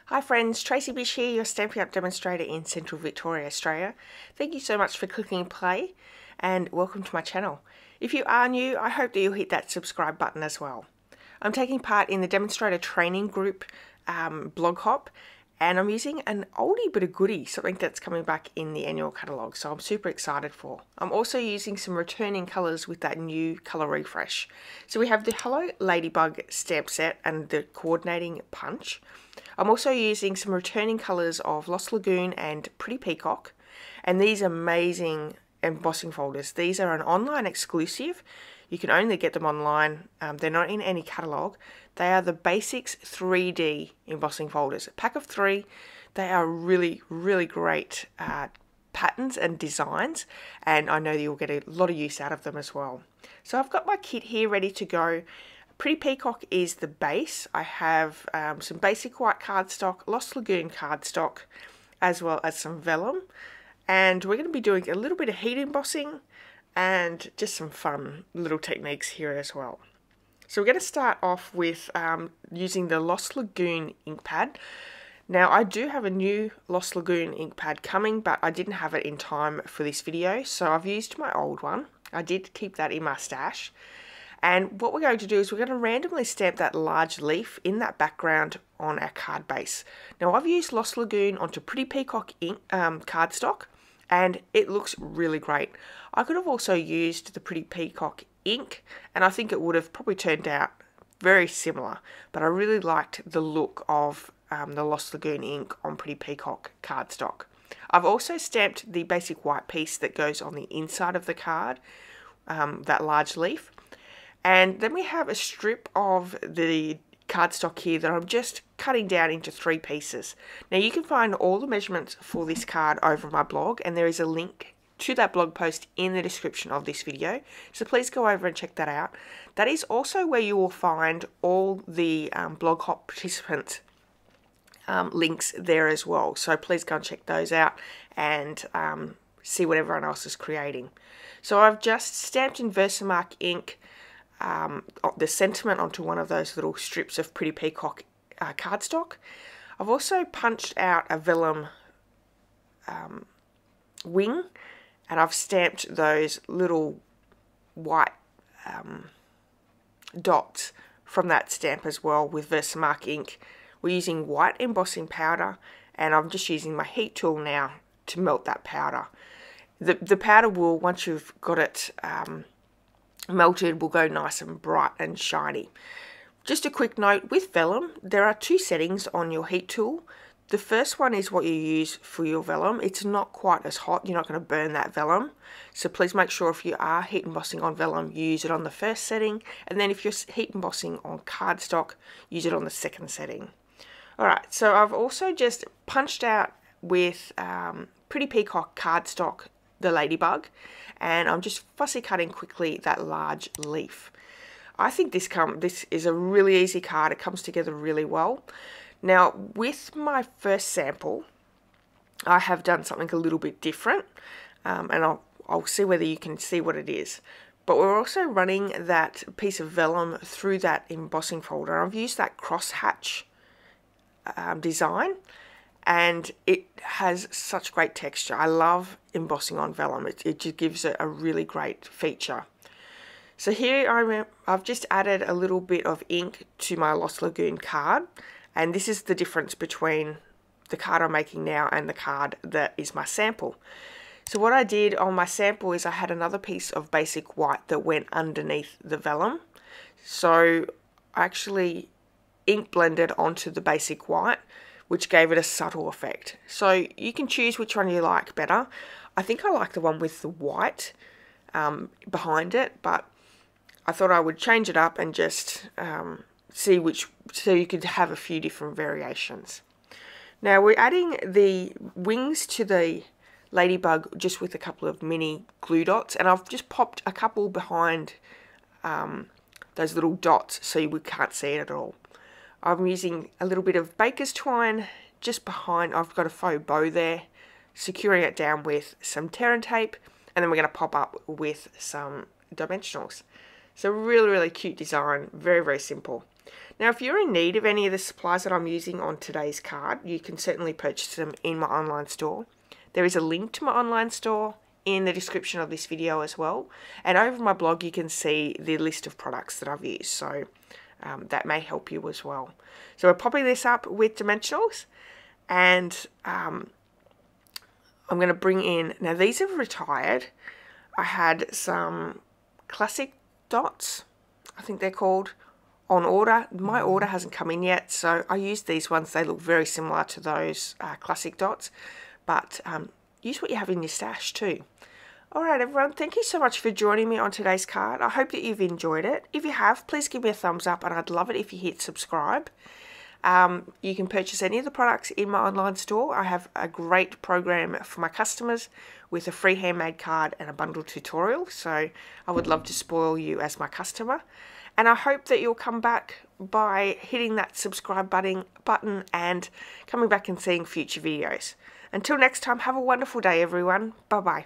Hi friends, Tracy.bish here, your Stampin' Up! Demonstrator in Central Victoria, Australia. Thank you so much for clicking play and welcome to my channel. If you are new, I hope that you'll hit that subscribe button as well. I'm taking part in the Demonstrator Training Group Blog Hop, and I'm using an oldie but a goodie, something that's coming back in the annual catalogue, so I'm super excited for. I'm also using some returning colours with that new colour refresh. So we have the Hello Ladybug stamp set and the coordinating punch. I'm also using some returning colours of Lost Lagoon and Pretty Peacock, and these amazing embossing folders. These are an online exclusive. You can only get them online. They're not in any catalogue. They are the Basics 3D embossing folders. A pack of 3. They are really, really great patterns and designs, and I know that you'll get a lot of use out of them as well. So I've got my kit here ready to go. Pretty Peacock is the base. I have some basic white cardstock, Lost Lagoon cardstock, as well as some vellum. And we're going to be doing a little bit of heat embossing and just some fun little techniques here as well. So we're going to start off with using the Lost Lagoon ink pad. Now I do have a new Lost Lagoon ink pad coming, but I didn't have it in time for this video, so I've used my old one. I did keep that in my stash. And what we're going to do is we're going to randomly stamp that large leaf in that background on our card base. Now I've used Lost Lagoon onto Pretty Peacock ink, cardstock, and it looks really great. I could have also used the Pretty Peacock ink, and I think it would have probably turned out very similar, but I really liked the look of the Lost Lagoon ink on Pretty Peacock cardstock. I've also stamped the basic white piece that goes on the inside of the card, that large leaf. And then we have a strip of the cardstock here that I'm just cutting down into 3 pieces. Now you can find all the measurements for this card over my blog, and there is a link to that blog post in the description of this video, so please go over and check that out. That is also where you will find all the blog hop participants links there as well, so please go and check those out and see what everyone else is creating. So I've just stamped in Versamark ink the sentiment onto one of those little strips of Pretty Peacock cardstock. I've also punched out a vellum wing, and I've stamped those little white dots from that stamp as well with Versamark ink. We're using white embossing powder, and I'm just using my heat tool now to melt that powder. The powder will, once you've got it melted, will go nice and bright and shiny. Just a quick note, with vellum there are 2 settings on your heat tool. The first one is what you use for your vellum. It's not quite as hot, you're not going to burn that vellum, so please make sure if you are heat embossing on vellum, you use it on the first setting, and then if you're heat embossing on cardstock, use it on the second setting. Alright, so I've also just punched out with Pretty Peacock cardstock the ladybug, and I'm just fussy cutting quickly that large leaf. I think this is a really easy card. It comes together really well. Now with my first sample, I have done something a little bit different, and I'll see whether you can see what it is. But we're also running that piece of vellum through that embossing folder. I've used that crosshatch design, and it has such great texture. I love embossing on vellum. It just gives it a really great feature. So here I've just added a little bit of ink to my Lost Lagoon card, and this is the difference between the card I'm making now and the card that is my sample. So what I did on my sample is I had another piece of basic white that went underneath the vellum. So I actually ink blended onto the basic white, which gave it a subtle effect. So you can choose which one you like better. I think I like the one with the white behind it, but I thought I would change it up and just see so you could have a few different variations. Now we're adding the wings to the ladybug just with a couple of mini glue dots, and I've just popped a couple behind those little dots so we can't see it at all. I'm using a little bit of baker's twine just behind. I've got a faux bow there, securing it down with some tear and tape, and then we're going to pop up with some dimensionals. So really, really cute design, very, very simple. Now, if you're in need of any of the supplies that I'm using on today's card, you can certainly purchase them in my online store. There is a link to my online store in the description of this video as well. And over my blog, you can see the list of products that I've used. So that may help you as well. So we're popping this up with dimensionals, and I'm going to bring in, now these have retired. I had some classic dots, I think they're called, on order. My order hasn't come in yet, so I used these ones. They look very similar to those classic dots, but use what you have in your stash too. Alright everyone, thank you so much for joining me on today's card. I hope that you've enjoyed it. If you have, please give me a thumbs up, and I'd love it if you hit subscribe. You can purchase any of the products in my online store. I have a great program for my customers with a free handmade card and a bundle tutorial, so I would love to spoil you as my customer. And I hope that you'll come back by hitting that subscribe button and coming back and seeing future videos. Until next time, have a wonderful day everyone. Bye bye.